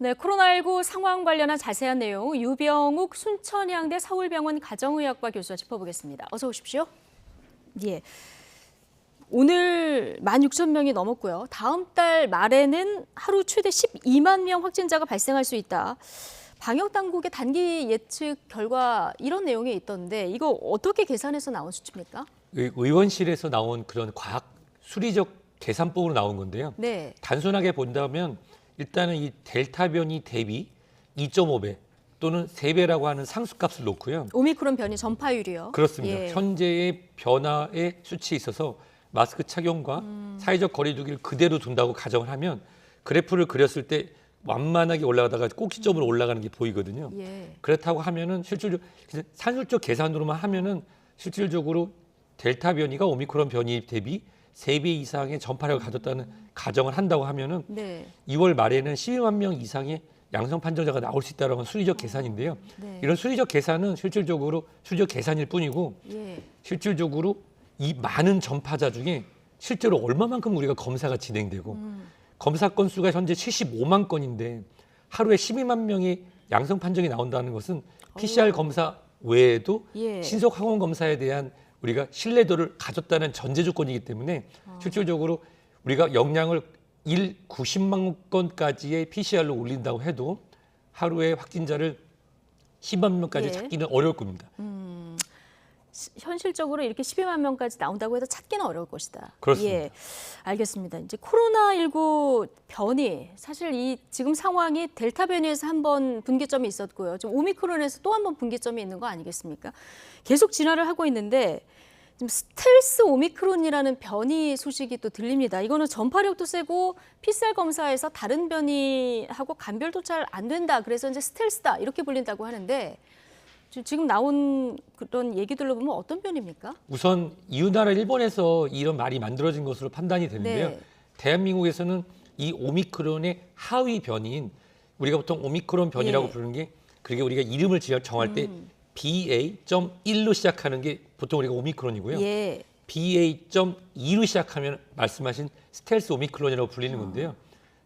네, 코로나19 상황 관련한 자세한 내용 유병욱 순천향대 서울병원 가정의학과 교수와 짚어보겠습니다. 어서 오십시오. 예. 오늘 16,000명이 넘었고요. 다음 달 말에는 하루 최대 12만 명 확진자가 발생할 수 있다. 방역당국의 단기 예측 결과 이런 내용이 있던데 이거 어떻게 계산해서 나온 수치입니까? 의원실에서 나온 그런 과학 수리적 계산법으로 나온 건데요. 네. 단순하게 본다면 일단은 이 델타 변이 대비 2.5배 또는 3배라고 하는 상수값을 놓고요. 오미크론 변이 전파율이요. 그렇습니다. 예. 현재의 변화의 수치에 있어서 마스크 착용과 사회적 거리 두기를 그대로 둔다고 가정을 하면 그래프를 그렸을 때 완만하게 올라가다가 꼭지점으로 올라가는 게 보이거든요. 예. 그렇다고 하면은 실질적으로 산술적 계산으로만 하면은 실질적으로 델타 변이가 오미크론 변이 대비 3배 이상의 전파력을 가졌다는 가정을 한다고 하면은 네. 2월 말에는 12만 명 이상의 양성 판정자가 나올 수 있다는 건 수리적 계산인데요. 네. 이런 수리적 계산은 실질적으로 수리적 계산일 뿐이고 예. 실질적으로 이 많은 전파자 중에 실제로 얼마만큼 우리가 검사가 진행되고 검사 건수가 현재 75만 건인데 하루에 12만 명의 양성 판정이 나온다는 것은 PCR 검사 외에도 예. 신속 항원 검사에 대한 우리가 신뢰도를 가졌다는 전제 조건이기 때문에 실질적으로 우리가 역량을 90만 건까지의 PCR로 올린다고 해도 하루에 확진자를 10만 명까지 예. 찾기는 어려울 겁니다. 현실적으로 이렇게 12만 명까지 나온다고 해도 찾기는 어려울 것이다. 그렇습니다. 예, 알겠습니다. 이제 코로나19 변이 사실 이 지금 상황이 델타 변이에서 한 번 분기점이 있었고요. 지금 오미크론에서 또 한 번 분기점이 있는 거 아니겠습니까? 계속 진화를 하고 있는데 지금 스텔스 오미크론이라는 변이 소식이 또 들립니다. 이거는 전파력도 세고 PCR 검사에서 다른 변이하고 감별도 잘 안 된다. 그래서 이제 스텔스다 이렇게 불린다고 하는데. 지금 나온 그런 얘기들로 보면 어떤 변입니까? 우선 이웃나라 일본에서 이런 말이 만들어진 것으로 판단이 되는데요. 네. 대한민국에서는 이 오미크론의 하위 변이인 우리가 보통 오미크론 변이라고 예. 부르는 게 그게 우리가 이름을 정할 때 BA.1로 시작하는 게 보통 우리가 오미크론이고요. 예. BA.2로 시작하면 말씀하신 스텔스 오미크론이라고 불리는 건데요.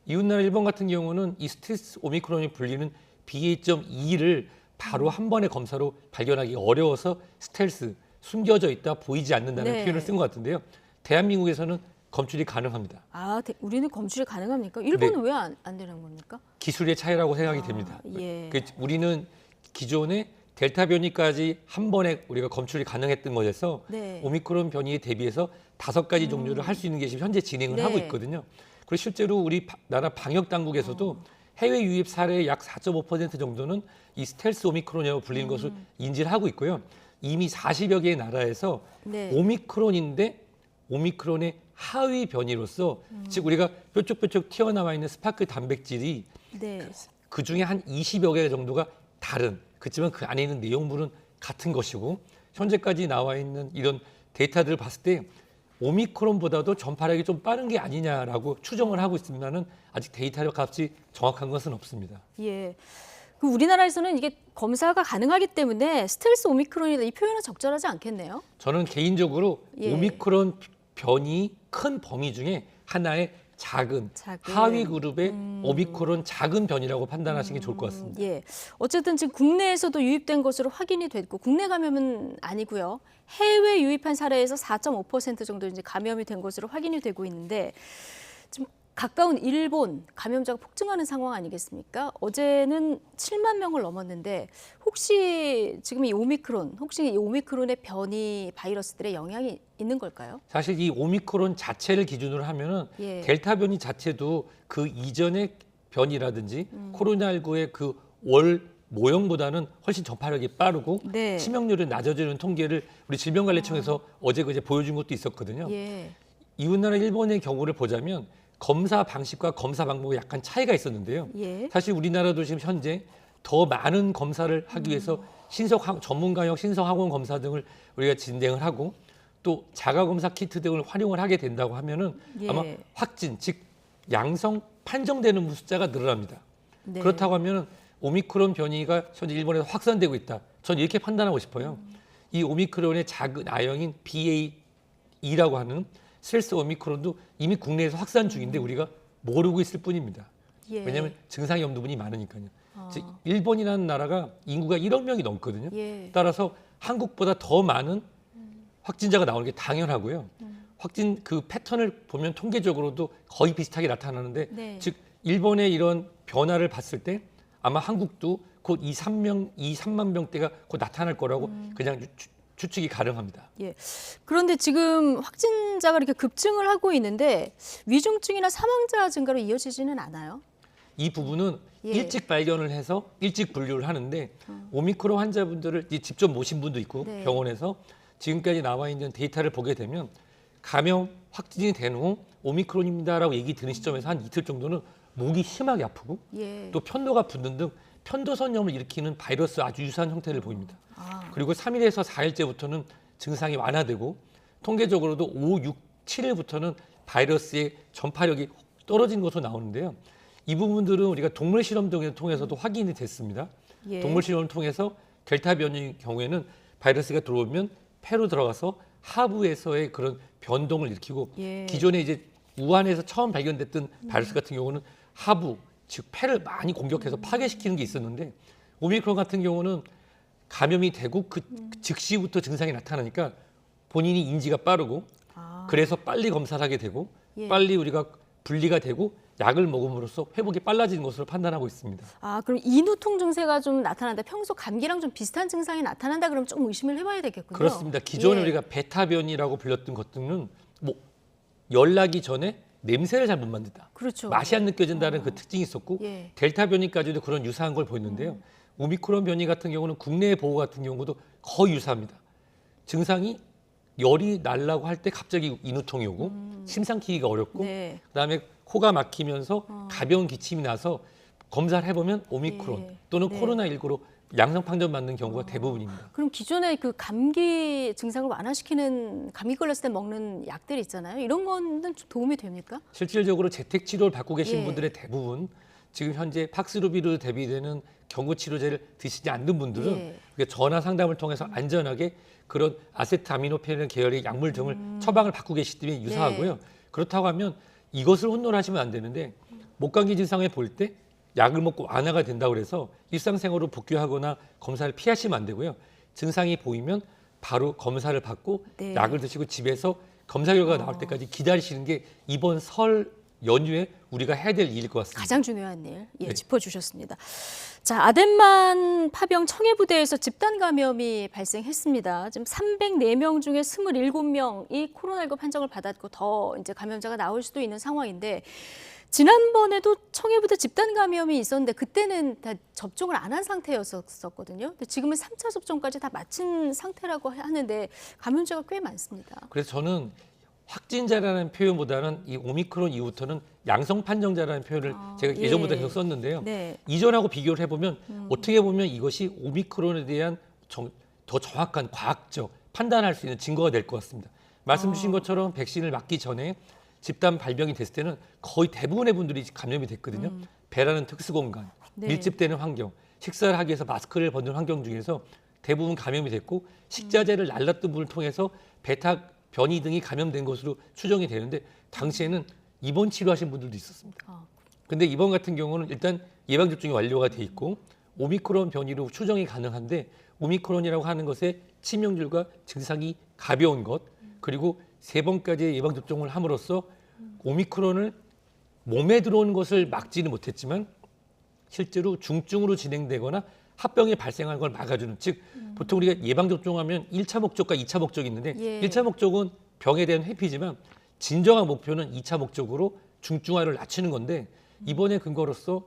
이웃나라 일본 같은 경우는 이 스텔스 오미크론이 불리는 BA.2를 바로 한 번의 검사로 발견하기 어려워서 스텔스, 숨겨져 있다, 보이지 않는다는 네. 표현을 쓴 것 같은데요. 대한민국에서는 검출이 가능합니다. 아, 우리는 검출이 가능합니까? 일본은 왜 안 되는 겁니까? 기술의 차이라고 생각이 됩니다. 예. 우리는 기존에 델타 변이까지 한 번에 우리가 검출이 가능했던 것에서 네. 오미크론 변이에 대비해서 5가지 종류를 할 수 있는 게 지금 현재 진행을 네. 하고 있거든요. 그리고 실제로 우리 나라 방역 당국에서도 해외 유입 사례의 약 4.5% 정도는 이 스텔스 오미크론이라고 불리는 것을 인지를 하고 있고요. 이미 40여 개의 나라에서 네. 오미크론인데 오미크론의 하위 변이로서 즉 우리가 뾰족뾰족 튀어나와 있는 스파크 단백질이 네. 그 중에 한 20여 개 정도가 다른 그렇지만 그 안에 있는 내용물은 같은 것이고 현재까지 나와 있는 이런 데이터들을 봤을 때 오미크론보다도 전파력이 좀 빠른 게 아니냐라고 추정을 하고 있습니다는 아직 데이터력 값이 정확한 것은 없습니다. 예. 그 우리나라에서는 이게 검사가 가능하기 때문에 스텔스 오미크론이다 이 표현은 적절하지 않겠네요. 저는 개인적으로 예. 오미크론 변이 큰 범위 중에 하나의 작은 하위 그룹의 오미크론 작은 변이라고 판단하시는 게 좋을 것 같습니다. 예. 어쨌든 지금 국내에서도 유입된 것으로 확인이 됐고 국내 감염은 아니고요. 해외 유입한 사례에서 4.5% 정도 이제 감염이 된 것으로 확인이 되고 있는데 지금 가까운 일본 감염자가 폭증하는 상황 아니겠습니까? 어제는 7만 명을 넘었는데 혹시 지금 이 오미크론의 변이 바이러스들의 영향이 있는 걸까요? 사실 이 오미크론 자체를 기준으로 하면은 예. 델타 변이 자체도 그 이전의 변이라든지 코로나19의 그 월 모형보다는 훨씬 전파력이 빠르고 네. 치명률이 낮아지는 통계를 우리 질병관리청에서 어제 그제 보여준 것도 있었거든요. 예. 이웃나라 일본의 경우를 보자면 검사 방식과 검사 방법에 약간 차이가 있었는데요. 예. 사실 우리나라도 지금 현재 더 많은 검사를 하기 위해서 전문가용 신성학원 검사 등을 우리가 진행을 하고 또 자가검사 키트 등을 활용을 하게 된다고 하면은 예. 아마 확진, 즉 양성 판정되는 숫자가 늘어납니다. 네. 그렇다고 하면은 오미크론 변이가 현재 일본에서 확산되고 있다. 저는 이렇게 판단하고 싶어요. 이 오미크론의 작은 아형인 BA.2라고 하는 스텔스 오미크론도 이미 국내에서 확산 중인데 우리가 모르고 있을 뿐입니다. 예. 왜냐하면 증상이 없는 분이 많으니까요. 즉 일본이라는 나라가 인구가 1억 명이 넘거든요. 예. 따라서 한국보다 더 많은 확진자가 나오는 게 당연하고요. 확진 그 패턴을 보면 통계적으로도 거의 비슷하게 나타나는데 네. 즉 일본의 이런 변화를 봤을 때 아마 한국도 곧 2, 3만 명대가 곧 나타날 거라고 그냥 추측이 가능합니다. 예. 그런데 지금 확진자가 이렇게 급증을 하고 있는데 위중증이나 사망자 증가로 이어지지는 않아요? 이 부분은 예. 일찍 발견을 해서 일찍 분류를 하는데 오미크론 환자분들을 직접 모신 분도 있고 네. 병원에서 지금까지 나와 있는 데이터를 보게 되면 감염 확진이 된 후 오미크론입니다라고 얘기 드는 시점에서 한 이틀 정도는 목이 심하게 아프고 예. 또 편도가 붓는 등 편도선염을 일으키는 바이러스 아주 유사한 형태를 보입니다. 아, 그리고 3일에서 4일째부터는 증상이 완화되고 통계적으로도 5, 6, 7일부터는 바이러스의 전파력이 떨어진 것으로 나오는데요. 이 부분들은 우리가 동물 실험 등을 통해서도 확인이 됐습니다. 예. 동물 실험을 통해서 델타 변이의 경우에는 바이러스가 들어오면 폐로 들어가서 하부에서의 그런 변동을 일으키고 예. 기존에 이제 우한에서 처음 발견됐던 바이러스 같은 경우는 하부, 즉 폐를 많이 공격해서 파괴시키는 게 있었는데 오미크론 같은 경우는 감염이 되고 그 즉시부터 증상이 나타나니까 본인이 인지가 빠르고 아, 그래서 빨리 검사를 하게 되고 예. 빨리 우리가 분리가 되고 약을 먹음으로써 회복이 빨라지는 것으로 판단하고 있습니다. 아, 그럼 인후통 증세가 좀 나타난다. 평소 감기랑 좀 비슷한 증상이 나타난다. 그럼 좀 의심을 해봐야 되겠군요. 그렇습니다. 기존에 예. 우리가 베타 변이라고 불렸던 것들은 뭐 열나기 전에 냄새를 잘 못 맡는다. 그렇죠. 맛이 안 느껴진다는 그 특징이 있었고 예. 델타 변이까지도 그런 유사한 걸 보였는데요. 오미크론 변이 같은 경우는 국내 보호 같은 경우도 거의 유사합니다. 증상이 열이 날라고 할 때 갑자기 인후통이 오고 침 삼키기가 어렵고 네. 그다음에 코가 막히면서 가벼운 기침이 나서 검사를 해보면 오미크론 예. 또는 네. 코로나19로 양성 판정 받는 경우가 대부분입니다. 그럼 기존에 그 감기 증상을 완화시키는 감기 걸렸을 때 먹는 약들 있잖아요. 이런 거는 좀 도움이 됩니까? 실질적으로 재택 치료를 받고 계신 예. 분들의 대부분 지금 현재 팍스로비르 대비되는 경구 치료제를 드시지 않는 분들은 예. 우리가 전화 상담을 통해서 안전하게 그런 아세트아미노펜 계열의 약물 등을 처방을 받고 계시기 때문에 유사하고요. 네. 그렇다고 하면 이것을 혼돈하시면 안 되는데 목감기 증상을 볼 때 약을 먹고 완화가 된다고 해서 일상생활로 복귀하거나 검사를 피하시면 안 되고요. 증상이 보이면 바로 검사를 받고 네. 약을 드시고 집에서 검사 결과가 나올 때까지 기다리시는 게 이번 설 연휴에 우리가 해야 될 일일 것 같습니다. 가장 중요한 일 네. 짚어주셨습니다. 자, 아덴만 파병 청해부대에서 집단 감염이 발생했습니다. 지금 304명 중에 27명이 코로나19 판정을 받았고 더 이제 감염자가 나올 수도 있는 상황인데 지난번에도 청해부대 집단 감염이 있었는데 그때는 다 접종을 안 한 상태였었거든요. 근데 지금은 3차 접종까지 다 마친 상태라고 하는데 감염자가 꽤 많습니다. 그래서 저는 확진자라는 표현보다는 이 오미크론 이후부터는 양성 판정자라는 표현을 제가 예. 예전부터 계속 썼는데요. 네. 이전하고 비교를 해보면 어떻게 보면 이것이 오미크론에 대한 더 정확한 과학적 판단할 수 있는 증거가 될 것 같습니다. 말씀 주신 것처럼 백신을 맞기 전에 집단 발병이 됐을 때는 거의 대부분의 분들이 감염이 됐거든요. 배라는 특수공간, 네. 밀집되는 환경, 식사를 하기 위해서 마스크를 벗는 환경 중에서 대부분 감염이 됐고 식자재를 날랐던 분을 통해서 베타 변이 등이 감염된 것으로 추정이 되는데 당시에는 입원 치료하신 분들도 있었습니다. 근데 이번 같은 경우는 일단 예방접종이 완료가 돼 있고 오미크론 변이로 추정이 가능한데 오미크론이라고 하는 것의 치명률과 증상이 가벼운 것 그리고 3번까지의 예방접종을 함으로써 오미크론을 몸에 들어오는 것을 막지는 못했지만 실제로 중증으로 진행되거나 합병이 발생하는 걸 막아주는 즉 보통 우리가 예방접종하면 1차 목적과 2차 목적이 있는데 예. 1차 목적은 병에 대한 회피지만 진정한 목표는 2차 목적으로 중증화를 낮추는 건데 이번에 근거로서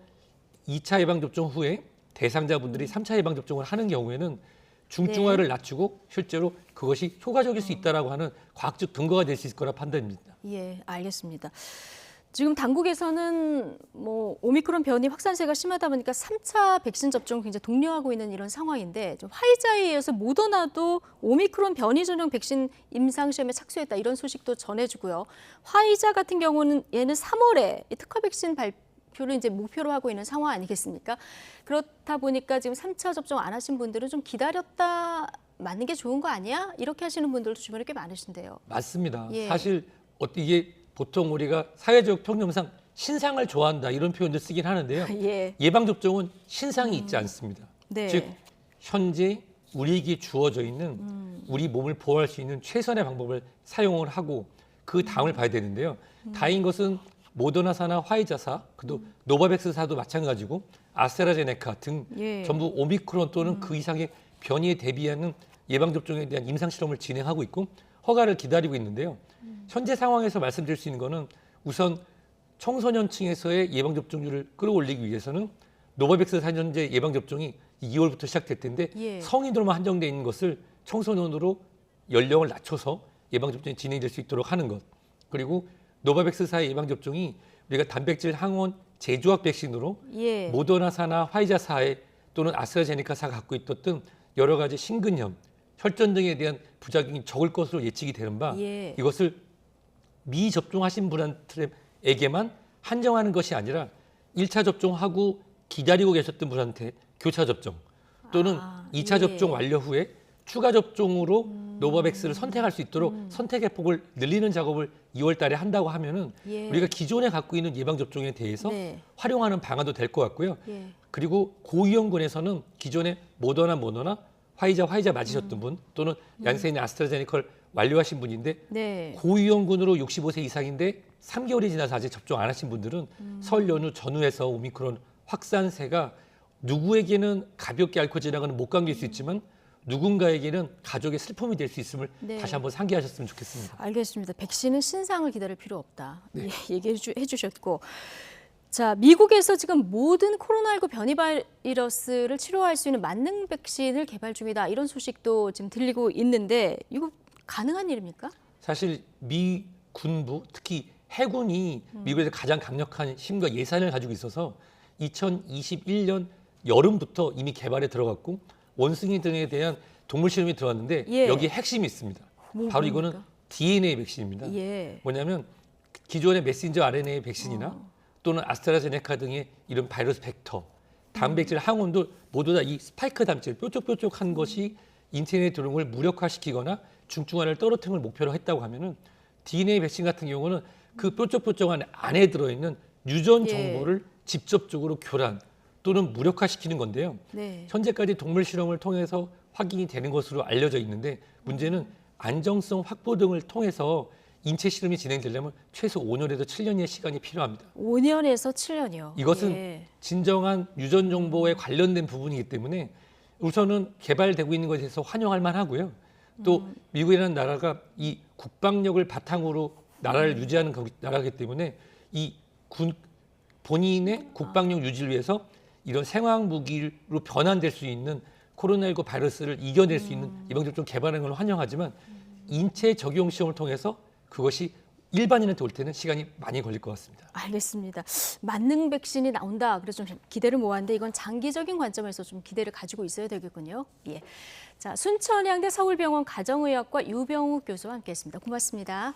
2차 예방접종 후에 대상자분들이 3차 예방접종을 하는 경우에는 중증화를 낮추고 실제로 그것이 효과적일 수 있다라고 하는 과학적 근거가 될 수 있을 거라 판단입니다. 예, 알겠습니다. 지금 당국에서는 뭐 오미크론 변이 확산세가 심하다 보니까 3차 백신 접종을 굉장히 독려하고 있는 이런 상황인데 좀 화이자에 의해서 모더나도 오미크론 변이 전용 백신 임상 시험에 착수했다 이런 소식도 전해주고요. 화이자 같은 경우는 얘는 3월에 특허 백신 발표를 이제 목표로 하고 있는 상황 아니겠습니까? 그렇다 보니까 지금 3차 접종 안 하신 분들은 좀 기다렸다 맞는 게 좋은 거 아니야? 이렇게 하시는 분들도 주변에 꽤 많으신데요. 맞습니다. 예. 사실 이게 보통 우리가 사회적 통념상 신상을 좋아한다 이런 표현도 쓰긴 하는데요. 예. 예방접종은 신상이 있지 않습니다. 네. 즉 현재 우리에게 주어져 있는 우리 몸을 보호할 수 있는 최선의 방법을 사용을 하고 그 다음을 봐야 되는데요. 다행인 것은 모더나사나 화이자사, 그도 노바백스사도 마찬가지고 아스트라제네카 등 예. 전부 오미크론 또는 그 이상의 변이에 대비하는 예방접종에 대한 임상실험을 진행하고 있고 허가를 기다리고 있는데요. 현재 상황에서 말씀드릴 수 있는 거는 우선 청소년층에서의 예방접종률을 끌어올리기 위해서는 노바백스 사전제 예방접종이 2월부터 시작될 텐데 예. 성인으로만 한정되어 있는 것을 청소년으로 연령을 낮춰서 예방접종이 진행될 수 있도록 하는 것. 그리고 노바백스사의 예방접종이 우리가 단백질 항원 재조합 백신으로 예. 모더나사나 화이자사의 또는 아스트라제네카사가 갖고 있었던 여러 가지 심근염, 혈전 등에 대한 부작용이 적을 것으로 예측이 되는 바 예. 이것을 미접종하신 분한테에게만 한정하는 것이 아니라 1차 접종하고 기다리고 계셨던 분한테 교차 접종 또는 2차 예. 접종 완료 후에 추가 접종으로 노바백스를 선택할 수 있도록 선택의 폭을 늘리는 작업을 2월 달에 한다고 하면은 예. 우리가 기존에 갖고 있는 예방접종에 대해서 네. 활용하는 방안도 될 것 같고요. 예. 그리고 고위험군에서는 기존에 모더나, 화이자 맞으셨던 분 또는 얀센이 아스트라제네카를 완료하신 분인데 네. 고위험군으로 65세 이상인데 3개월이 지나서 아직 접종 안 하신 분들은 설 연휴 전후에서 오미크론 확산세가 누구에게는 가볍게 앓고 지나가는 목감기일 수 있지만 누군가에게는 가족의 슬픔이 될 수 있음을 네. 다시 한번 상기하셨으면 좋겠습니다. 알겠습니다. 백신은 신상을 기다릴 필요 없다. 네. 예, 얘기해 주셨고. 자, 미국에서 지금 모든 코로나19 변이 바이러스를 치료할 수 있는 만능 백신을 개발 중이다. 이런 소식도 지금 들리고 있는데 이거 가능한 일입니까? 사실 미 군부 특히 해군이 미국에서 가장 강력한 힘과 예산을 가지고 있어서 2021년 여름부터 이미 개발에 들어갔고 원숭이 등에 대한 동물 실험이 들어왔는데 예. 여기에 핵심이 있습니다. 바로 이거는 뭡니까? DNA 백신입니다. 예. 뭐냐면 기존의 메신저 RNA 백신이나 또는 아스트라제네카 등의 이런 바이러스 벡터, 단백질 항원도 모두 다 이 스파이크 단백질 뾰족뾰족한 것이 인체에 들어온 걸 무력화시키거나 중증화를 떨어뜨리는 걸 목표로 했다고 하면은 DNA 백신 같은 경우는 그 뾰족뾰족한 안에 들어있는 유전 예. 정보를 직접적으로 교란 또는 무력화시키는 건데요. 네. 현재까지 동물 실험을 통해서 확인이 되는 것으로 알려져 있는데 문제는 안정성 확보 등을 통해서 인체 실험이 진행되려면 최소 5년에서 7년의 시간이 필요합니다. 5년에서 7년이요. 이것은 예. 진정한 유전 정보에 관련된 부분이기 때문에 우선은 개발되고 있는 것에 대해서 환영할 만하고요. 또 미국이라는 나라가 이 국방력을 바탕으로 나라를 유지하는 나라이기 때문에 이 본인의 국방력 유지를 위해서 이런 생화학 무기로 변환될 수 있는 코로나19 바이러스를 이겨낼 수 있는 예방접종 개발하는 걸 환영하지만 인체 적용 시험을 통해서 그것이 일반인한테 올 때는 시간이 많이 걸릴 것 같습니다. 알겠습니다. 만능 백신이 나온다. 그래서 좀 기대를 모았는데 이건 장기적인 관점에서 좀 기대를 가지고 있어야 되겠군요. 예. 자, 순천향대 서울병원 가정의학과 유병욱 교수와 함께했습니다. 고맙습니다.